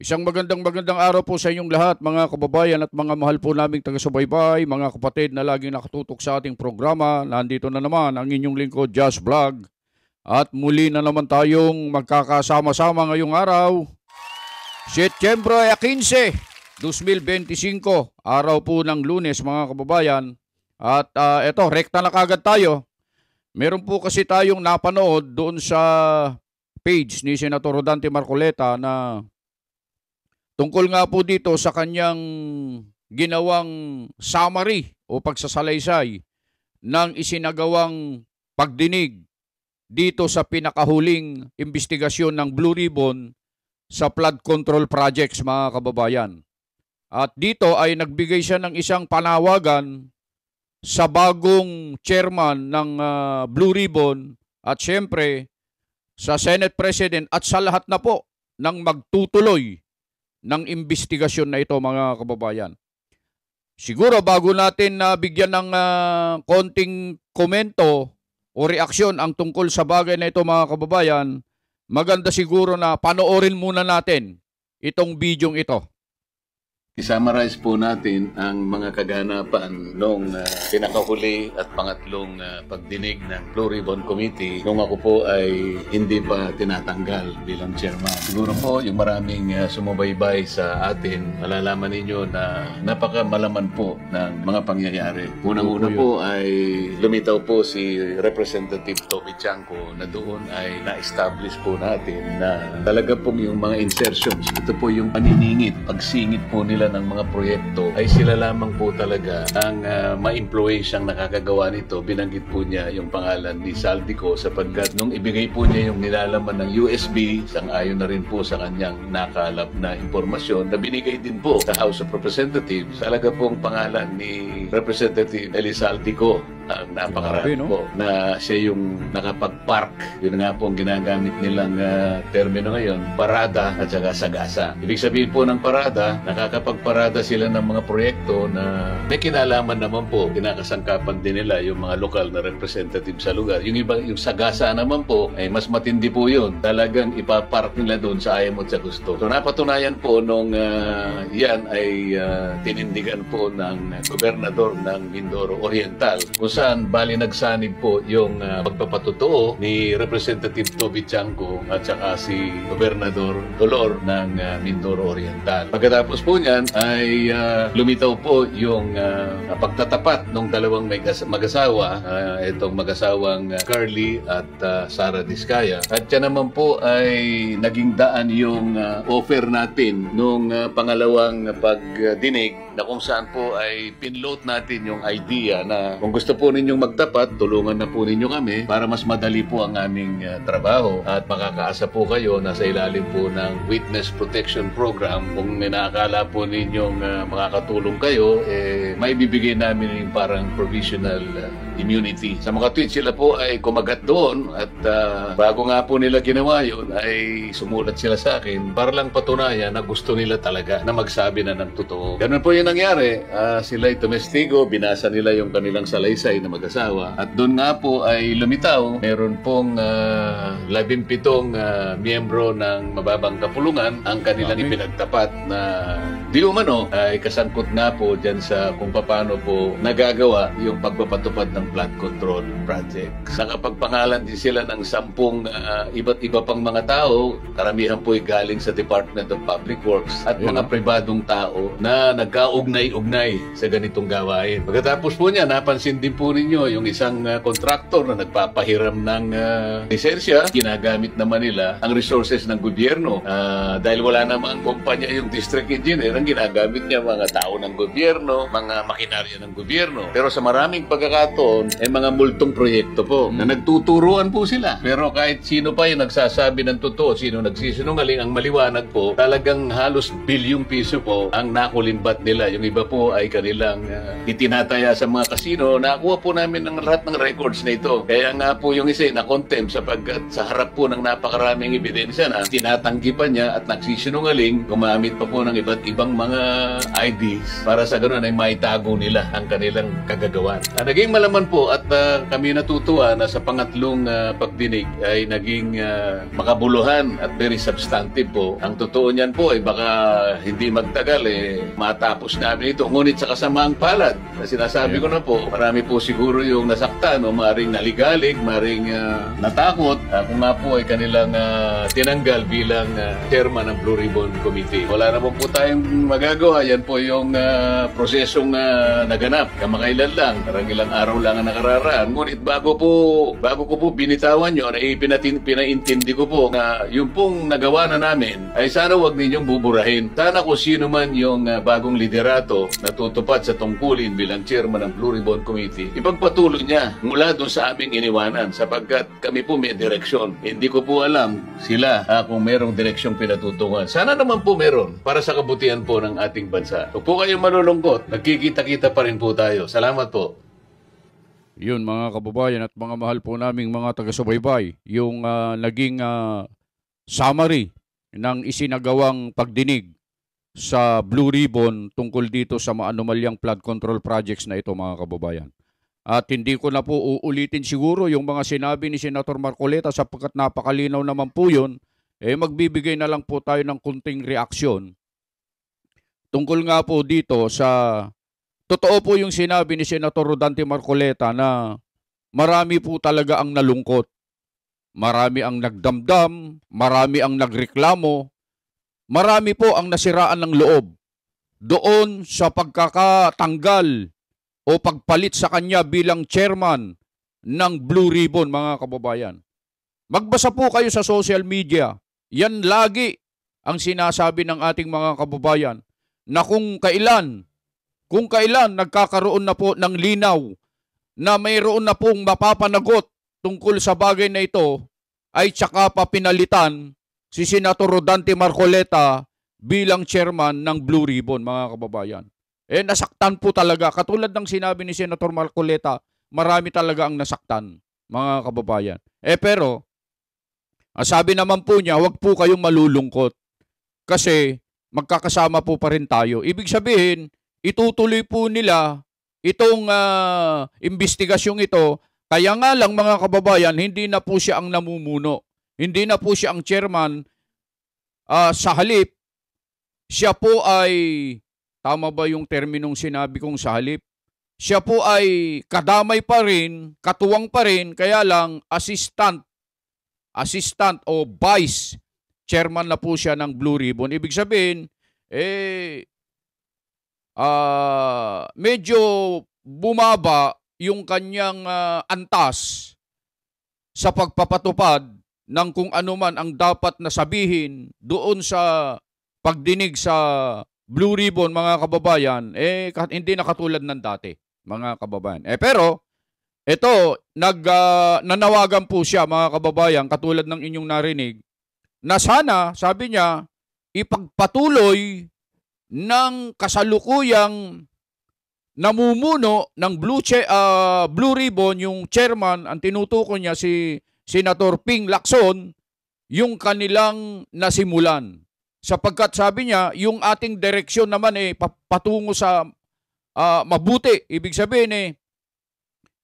Isang magandang araw po sa inyong lahat, mga kababayan at mga mahal po naming taga-subaybay, mga kapatid na laging nakatutok sa ating programa. Nandito na naman ang inyong lingkod, Just Vlog. At muli na naman tayong magkakasama-sama ngayong araw. Setyembre 15, 2025, araw po ng Lunes, mga kababayan. At eto, rekta na kagad tayo. Meron po kasi tayong napanood doon sa page ni Senator Rodante Marcoleta na tungkol nga po dito sa kanyang ginawang summary o pagsasalaysay ng isinagawang pagdinig dito sa pinakahuling investigasyon ng Blue Ribbon sa flood control projects, mga kababayan. At dito ay nagbigay siya ng isang panawagan sa bagong chairman ng Blue Ribbon at syempre sa Senate President at sa lahat na po ng magtutuloy ng investigasyon na ito, mga kababayan. Siguro bago natin bigyan ng konting komento o reaksyon ang tungkol sa bagay na ito, mga kababayan, maganda siguro na panoorin muna natin itong bidyong ito. I-summarize po natin ang mga kaganapan noong pinakahuli at pangatlong pagdinig ng Blue Ribbon Committee nung ako po ay hindi pa tinatanggal bilang chairman. Siguro po yung maraming sumubaybay sa atin, malalaman ninyo na napakamalaman po ng mga pangyayari. Unang-una po ay lumitaw po si Representative Toby Chanco na doon ay na-establish po natin na talaga pong yung mga insertions, ito po yung paniningit, pagsingit po nila ng mga proyekto ay sila lamang po talaga ang ma-influensyang nakakagawa nito. Binanggit po niya yung pangalan ni Saldico sapagkat nung ibigay po niya yung nilalaman ng USB, sang-ayon na rin po sa kanyang nakalap na impormasyon na binigay din po sa House of Representatives. Talaga pong pangalan ni Representative Eli Saldico ang napakarami po na siya yung nakapag-park. Yun nga po ang ginagamit nilang termino ngayon, parada at saka sagasa. Ibig sabihin po ng parada, nakakapagparada sila ng mga proyekto na may kinalaman naman po, kinakasangkapan din nila yung mga lokal na representative sa lugar. Yung iba, yung sagasa naman po, ay mas matindi po yun. Talagang ipapark nila doon sa ayaw mo at sa gusto. So napatunayan po nung yan ay tinindigan po ng gobernador ng Mindoro Oriental, kung saan bali nagsanib po yung pagpapatotoo ni Representative Toby Chanco at saka si Gobernador Dolor ng Mindoro Oriental. Pagkatapos po niyan ay lumitaw po yung pagtatapat ng dalawang mag-asawa, itong mag-asawang Carly at Sara Diskaya. At yan naman po ay naging daan yung offer natin nung pangalawang pagdinig na kung saan po ay pinload natin yung idea na kung gusto po ninyong magtapat, tulungan na po ninyo kami para mas madali po ang aming trabaho at makakaasa po kayo na sa ilalim po ng Witness Protection Program. Kung nakakala po ninyong makakatulong kayo, may bibigay namin yung parang provisional immunity. Sa mga tweet sila po ay kumagat doon at bago nga po nila ginawa yun ay sumulat sila sa akin para lang patunayan na gusto nila talaga na magsabi na ng totoo. Ganun po yung nangyari. Sila ay tumestigo, binasa nila yung kanilang salaysay na mag-asawa at doon nga po ay lumitaw. Meron pong 17 miyembro ng mababang kapulungan ang kanilang ipinagtapat na di umano ay kasangkot nga po dyan sa kung paano po nagagawa yung pagpapatupad ng flood control project. Nakapagpangalan din sila ng 10 iba't iba pang mga tao, karamihan po ay galing sa Department of Public Works at mga pribadong tao na nagkaugnay-ugnay sa ganitong gawain. Pagkatapos po niya, napansin din po ninyo yung isang kontraktor na nagpapahiram ng lisensya. Ginagamit naman nila ang resources ng gobyerno. Dahil wala namang kumpanya yung district engineer, ang ginagamit niya mga tao ng gobyerno, mga makinarya ng gobyerno. Pero sa maraming pagkakataon, mga multong proyekto po na nagtuturuan po sila. Pero kahit sino pa yung nagsasabi ng totoo, sino nagsisinungaling, ang maliwanag po, talagang halos bilyong piso po ang nakulimbat nila. Yung iba po ay kanilang itinataya sa mga kasino. Nakuha po namin ng lahat ng records na ito. Kaya nga po yung isa na-contempt sapagkat sa harap po ng napakaraming ebidensya na tinatanggi pa niya at nagsisinungaling, gumamit pa po ng iba't ibang mga IDs para sa ganoon ay maitago nila ang kanilang kagagawan. Naging malaman naman po at kami natutuwa na sa pangatlong pagdinig ay naging makabuluhan at very substantive po. Ang totoo niyan po ay baka hindi magtagal matapos namin ito. Ngunit sa kasamaang palad, na sinasabi ko na po, marami po siguro yung nasaktan o maring naligalig, maring natakot kung nga po ay kanilang tinanggal bilang chairman ng Blue Ribbon Committee. Wala naman po tayong magagawa. Yan po yung prosesong naganap. Kamakailan lang, parang ilang araw lang ang nakararaan. Ngunit bago ko po binitawan yun, pinaintindi ko po na yung pong nagawa na namin ay sana wag ninyong buburahin. Sana kung sino man yung bagong liderato na tutupad sa tungkulin bilang chairman ng Blue Ribbon Committee, ipagpatuloy niya mula doon sa aming iniwanan sapagkat kami po may direksyon. Hindi ko po alam sila kung merong direksyong pinatutungan. Sana naman po meron para sa kabutihan po ng ating bansa. Huwag po kayong malulungkot. Nagkikita-kita pa rin po tayo. Salamat po. Yun mga kababayan at mga mahal po naming mga taga-subaybay, yung naging summary ng isinagawang pagdinig sa Blue Ribbon tungkol dito sa maanumalyang flood control projects na ito mga kababayan. At hindi ko na po uulitin siguro yung mga sinabi ni Senator Marcoleta sapagkat napakalinaw naman po yun, magbibigay na lang po tayo ng kunting reaksyon tungkol nga po dito sa totoo po yung sinabi ni Senator Rodante Marcoleta na marami po talaga ang nalungkot. Marami ang nagdamdam, marami ang nagreklamo, marami po ang nasiraan ng loob doon sa pagkakatanggal o pagpalit sa kanya bilang chairman ng Blue Ribbon mga kababayan. Magbasa po kayo sa social media. Yan lagi ang sinasabi ng ating mga kababayan na kung kailan nagkakaroon na po ng linaw na mayroon na pong mapapanagot tungkol sa bagay na ito ay tsaka pa pinalitan si Senator Rodante Marcoleta bilang chairman ng Blue Ribbon mga kababayan. Nasaktan po talaga. Katulad ng sinabi ni Senator Marcoleta, marami talaga ang nasaktan mga kababayan. Pero sabi naman po niya, huwag po kayong malulungkot kasi magkakasama po pa rin tayo. Ibig sabihin, itutuloy po nila itong investigasyong ito. Kaya nga lang mga kababayan, hindi na po siya ang namumuno. Hindi na po siya ang chairman. Sa halip, siya po ay, tama ba yung terminong sinabi kong sa halip? Siya po ay kadamay pa rin, katuwang pa rin, kaya lang assistant o vice chairman na po siya ng Blue Ribbon. Ibig sabihin, medyo bumaba yung kanyang antas sa pagpapatupad ng kung ano man ang dapat na sabihin doon sa pagdinig sa Blue Ribbon, mga kababayan, hindi na katulad ng dati, mga kababayan. Pero, ito, nanawagan po siya, mga kababayan, katulad ng inyong narinig, na sana, sabi niya, ipagpatuloy ng kasalukuyang namumuno ng Blue Ribbon, yung chairman, ang tinutukoy niya si Senator Ping Lacson, yung kanilang nasimulan. Sapagkat sabi niya, yung ating direksyon naman patungo sa mabuti. Ibig sabihin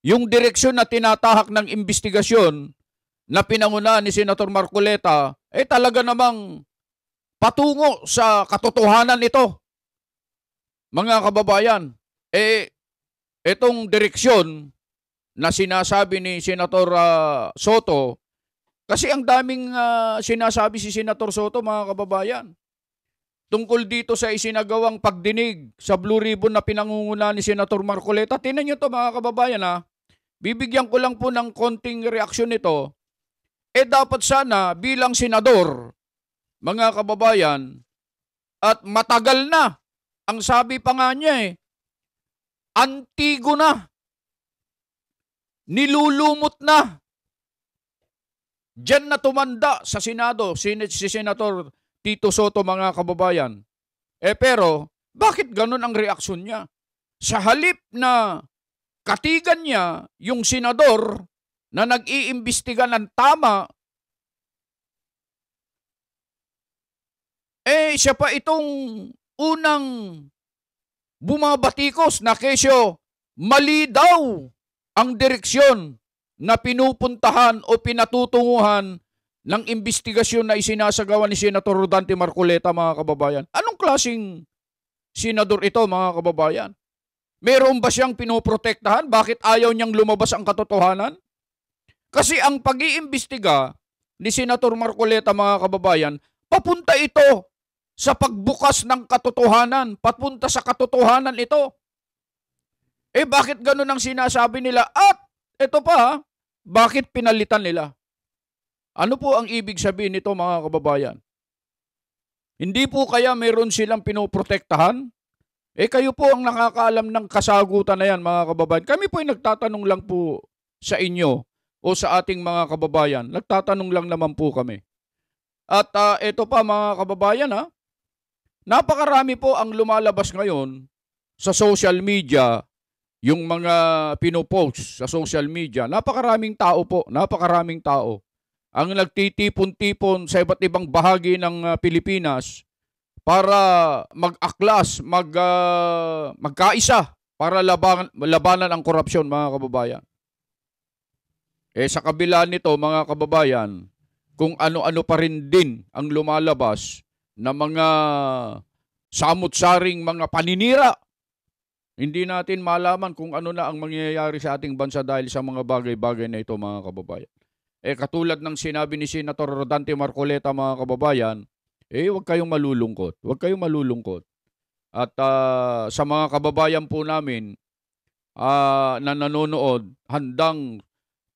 yung direksyon na tinatahak ng investigasyon na pinangunahan ni Senator Marcoleta, talaga namang patungo sa katotohanan ito. Mga kababayan, itong direksyon na sinasabi ni Senator Soto, kasi ang daming sinasabi si Senator Soto, mga kababayan, tungkol dito sa isinagawang pagdinig sa Blue Ribbon na pinangungunahan ni Senator Marcoleta. Tingnan nyo to, mga kababayan, bibigyan ko lang po ng konting reaksyon nito. Dapat sana bilang senador, mga kababayan, at matagal na, ang sabi pa nga niya antigo na, nilulumot na. Diyan na tumanda sa Senado si Senator Tito Soto, mga kababayan. Pero, bakit ganun ang reaksyon niya? Sa halip na katigan niya yung senador na nag-iimbestiga ng tama, siya pa itong unang bumabatikos na kesyo mali daw ang direksyon na pinupuntahan o pinatutunguhan ng investigasyon na isinasagawa ni Senator Rodante Marcoleta, mga kababayan? Anong klaseng senador ito, mga kababayan? Meron ba siyang pinoprotektahan? Bakit ayaw niyang lumabas ang katotohanan? Kasi ang pag-iimbestiga ni Senator Marcoleta, mga kababayan, papunta ito sa pagbukas ng katotohanan. Papunta sa katotohanan ito. Bakit ganun ang sinasabi nila? At ito pa, bakit pinalitan nila? Ano po ang ibig sabihin nito, mga kababayan? Hindi po kaya meron silang pinoprotektahan? Kayo po ang nakakaalam ng kasagutan na yan, mga kababayan. Kami po ay nagtatanong lang po sa inyo o sa ating mga kababayan. Nagtatanong lang naman po kami. At ito pa, mga kababayan, napakarami po ang lumalabas ngayon sa social media, yung mga pinopost sa social media. Napakaraming tao po, napakaraming tao ang nagtitipon-tipon sa iba't ibang bahagi ng Pilipinas para mag-aklas, magkaisa para labanan ang korupsyon, mga kababayan. Sa kabila nito, mga kababayan, kung ano-ano pa rin din ang lumalabas na mga samut-saring mga paninira, hindi natin malaman kung ano na ang mangyayari sa ating bansa dahil sa mga bagay-bagay na ito, mga kababayan. Katulad ng sinabi ni Senator Rodante Marcoleta, mga kababayan, huwag kayong malulungkot. Huwag kayong malulungkot. At sa mga kababayan po namin na nanonood, handang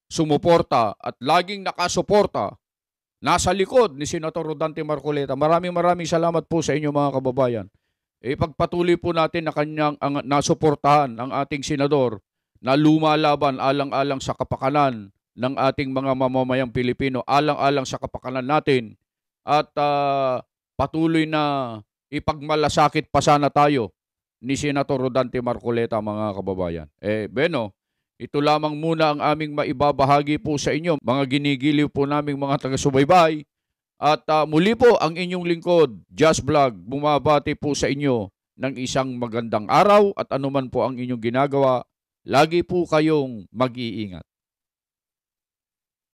sumuporta at laging nakasuporta, nasa likod ni Senator Rodante Marcoleta. Maraming salamat po sa inyo, mga kababayan. Pagpatuloy po natin na kanyang nasuportahan ang ating senador na lumalaban alang-alang sa kapakanan ng ating mga mamamayang Pilipino, alang-alang sa kapakanan natin, at patuloy na ipagmalasakit pa sana tayo ni Senator Rodante Marcoleta, mga kababayan. Beno, ito lamang muna ang aming maibabahagi po sa inyo, mga ginigiliw po naming mga taga-subaybay. At muli po ang inyong lingkod, Just Vlog, bumabati po sa inyo ng isang magandang araw at anuman po ang inyong ginagawa, lagi po kayong mag-iingat.